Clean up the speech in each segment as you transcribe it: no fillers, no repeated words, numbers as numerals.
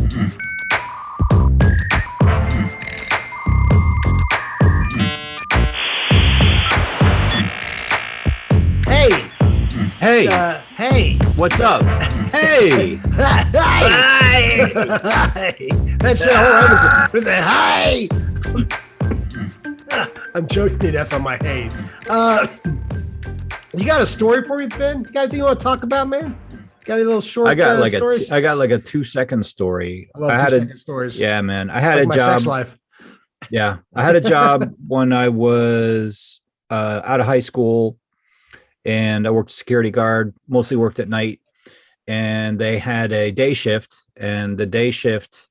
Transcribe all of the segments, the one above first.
Hey, What's up? Hey! hi, that's it. Hold on, hi. I'm joking to death on my hey. You got a story for me, Ben? Got anything you want to talk about, man? Got any little short? I got like stories? I got like a 2-second story. I love 2-second stories. Yeah, man. I had like a my job. Sex life. Yeah, I had a job when I was out of high school, and I worked security guard. Mostly worked at night, and they had a day shift. And the day shift,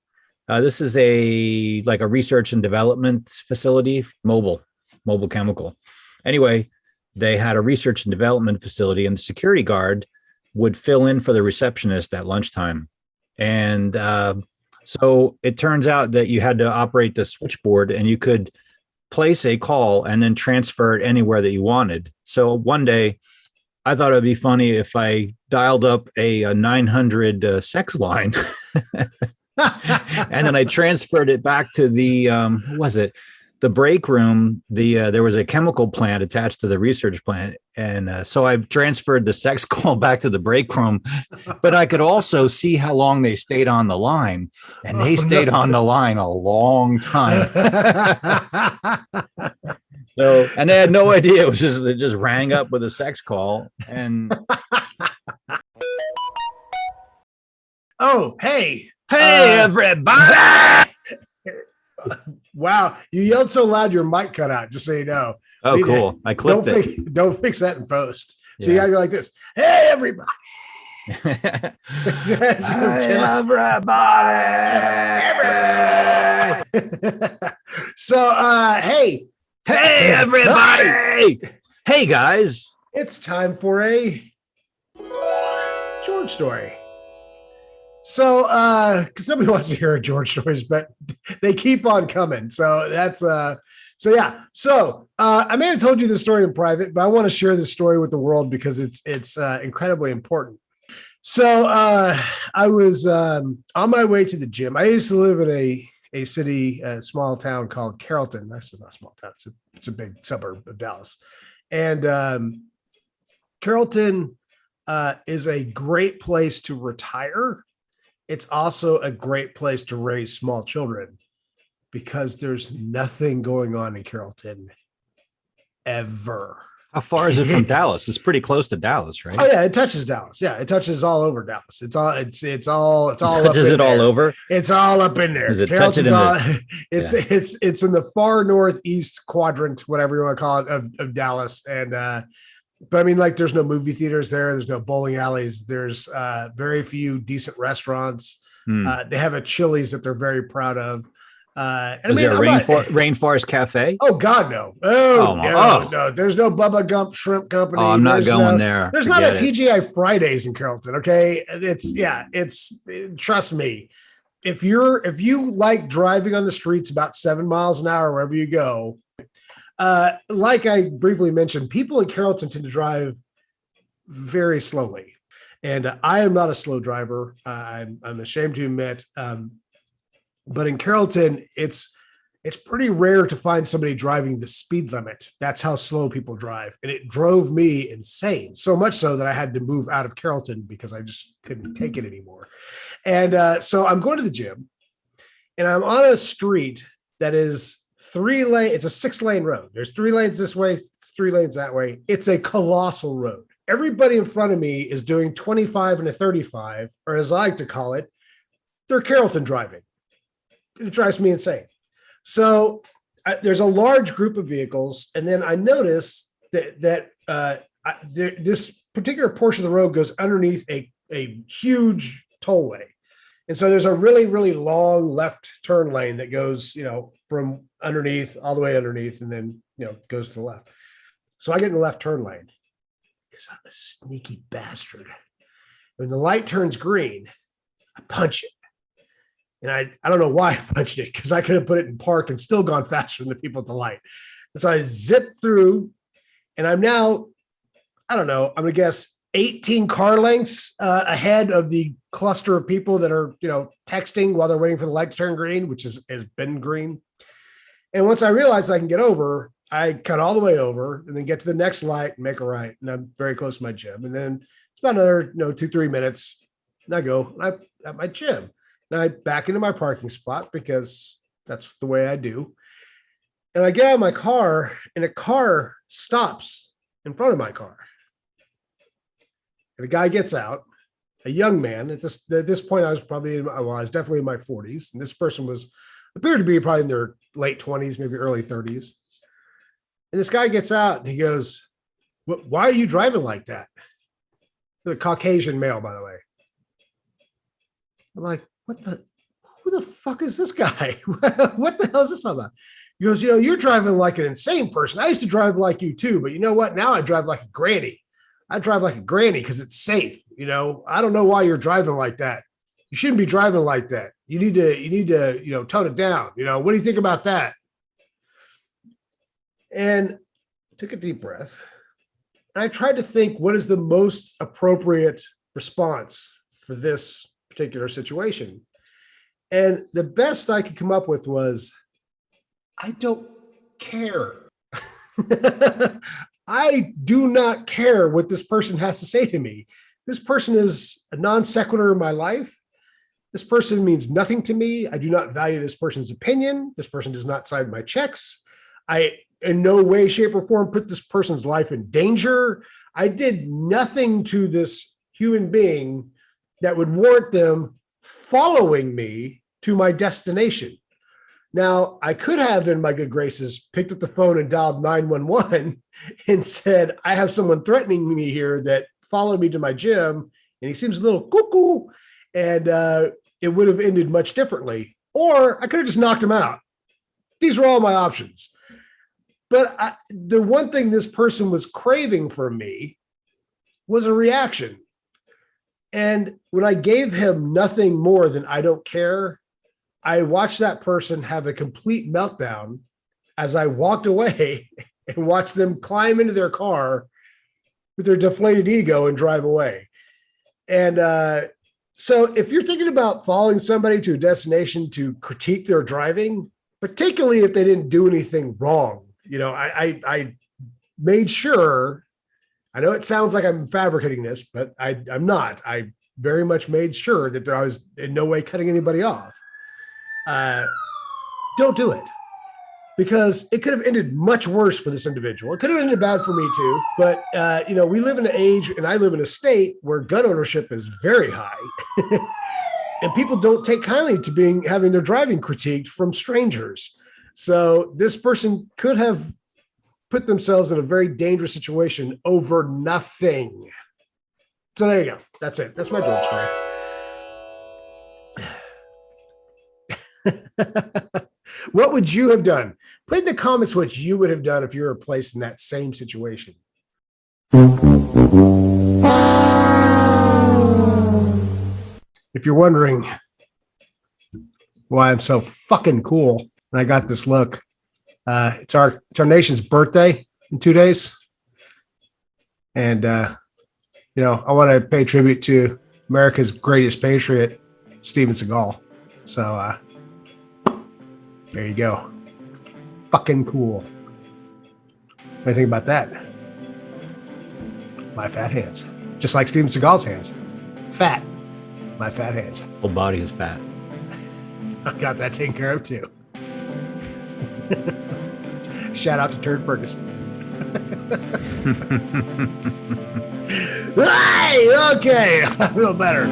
this is a research and development facility, mobile chemical. Anyway, they had a research and development facility, and the security guard would fill in for the receptionist at lunchtime. And so it turns out that you had to operate the switchboard, and you could place a call and then transfer it anywhere that you wanted. So one day I thought it'd be funny if I dialed up a 900 sex line and then I transferred it back to the, what was it? The break room. There was a chemical plant attached to the research plant. And so I transferred the sex call back to the break room, but I could also see how long they stayed on the line, and they stayed on the line a long time. So, and they had no idea. It was just, they just rang up with a sex call. And oh, hey, everybody. Wow, you yelled so loud your mic cut out, just so you know. Oh, cool. I clipped it. Don't fix that in post. So you gotta go like this. Hey, everybody. Everybody. So, hey, everybody. Hey, guys. It's time for a George story. So, because nobody wants to hear George stories, but they keep on coming. So that's yeah. So I may have told you this story in private, but I want to share this story with the world because it's incredibly important. So I was on my way to the gym. I used to live in a city, a small town called Carrollton. Actually, not a small town. It's a big suburb of Dallas, and Carrollton is a great place to retire. It's also a great place to raise small children because there's nothing going on in Carrollton ever. How far is it from Dallas? It's pretty close to Dallas, right? Oh yeah, it touches Dallas. Yeah, it touches all over Dallas. It's all touches it all over. It's all up in there. Does it touch it in it's in the far northeast quadrant, whatever you want to call it, of Dallas. And but I mean, like, there's no movie theaters there. There's no bowling alleys. There's very few decent restaurants. They have a Chili's that they're very proud of. Is there a Rainforest Cafe? Oh God, no! No. There's no Bubba Gump Shrimp Company. Oh, I'm not going there. There's not a TGI Fridays in Carrollton. Okay, it's trust me. If you like driving on the streets about 7 miles an hour wherever you go, like I briefly mentioned, people in Carrollton tend to drive very slowly, and I am not a slow driver. I'm ashamed to admit. But in Carrollton, it's pretty rare to find somebody driving the speed limit. That's how slow people drive. And it drove me insane, so much so that I had to move out of Carrollton because I just couldn't take it anymore. And so I'm going to the gym, and I'm on a street that is 3 lane. It's a 6-lane road. There's 3 lanes this way, 3 lanes that way. It's a colossal road. Everybody in front of me is doing 25 and a 35, or as I like to call it, they're Carrollton driving. It drives me insane. So there's a large group of vehicles, and then I notice that this particular portion of the road goes underneath a huge tollway, and so there's a really, really long left turn lane that goes, from underneath all the way underneath, and then goes to the left. So I get in the left turn lane because I'm a sneaky bastard. When the light turns green, I punch it. And I don't know why I punched it, because I could have put it in park and still gone faster than the people at the light. And so I zipped through, and I'm now, I don't know, I'm going to guess 18 car lengths ahead of the cluster of people that are, texting while they're waiting for the light to turn green, which has been green. And once I realized I can get over, I cut all the way over and then get to the next light and make a right. And I'm very close to my gym. And then it's about another, 2-3 minutes. And I go at my gym and I back into my parking spot because that's the way I do. And I get out of my car and a car stops in front of my car. And a guy gets out, a young man. At this point, I was definitely in my 40s. And this person appeared to be probably in their late 20s, maybe early 30s. And this guy gets out and he goes, "Why are you driving like that?" A Caucasian male, by the way. I'm like, who the fuck is this guy? What the hell is this all about? He goes, "You're driving like an insane person. I used to drive like you too, but you know what? Now I drive like a granny. I drive like a granny because it's safe. I don't know why you're driving like that. You shouldn't be driving like that. You need to, tone it down. What do you think about that?" And I took a deep breath. And I tried to think, what is the most appropriate response for this particular situation? And the best I could come up with was, I don't care. I do not care what this person has to say to me. This person is a non sequitur in my life. This person means nothing to me. I do not value this person's opinion. This person does not sign my checks. I, in no way, shape, or form, put this person's life in danger. I did nothing to this human being that would warrant them following me to my destination. Now, I could have, in my good graces, picked up the phone and dialed 911 and said, "I have someone threatening me here that followed me to my gym, and he seems a little cuckoo," and it would have ended much differently. Or I could have just knocked him out. These were all my options. But the one thing this person was craving from me was a reaction. And when I gave him nothing more than "I don't care," I watched that person have a complete meltdown as I walked away and watched them climb into their car with their deflated ego and drive away. And so if you're thinking about following somebody to a destination to critique their driving, particularly if they didn't do anything wrong, I made sure, I know it sounds like I'm fabricating this, but I'm not. I very much made sure that I was in no way cutting anybody off. Don't do it, because it could have ended much worse for this individual. It could have ended bad for me too, but we live in an age, and I live in a state where gun ownership is very high, and people don't take kindly to having their driving critiqued from strangers. So this person could have put themselves in a very dangerous situation over nothing. So there you go. That's it. That's my George story. What would you have done? Put in the comments what you would have done if you were placed in that same situation. If you're wondering why I'm so fucking cool and I got this look, it's our nation's birthday in 2 days. And, I want to pay tribute to America's greatest patriot, Steven Seagal. So, there you go. Fucking cool. What do you think about that? My fat hands. Just like Steven Seagal's hands. Fat. My fat hands. Whole body is fat. I got that taken care of too. Shout out to Turd Ferguson. Hey, okay. I feel better.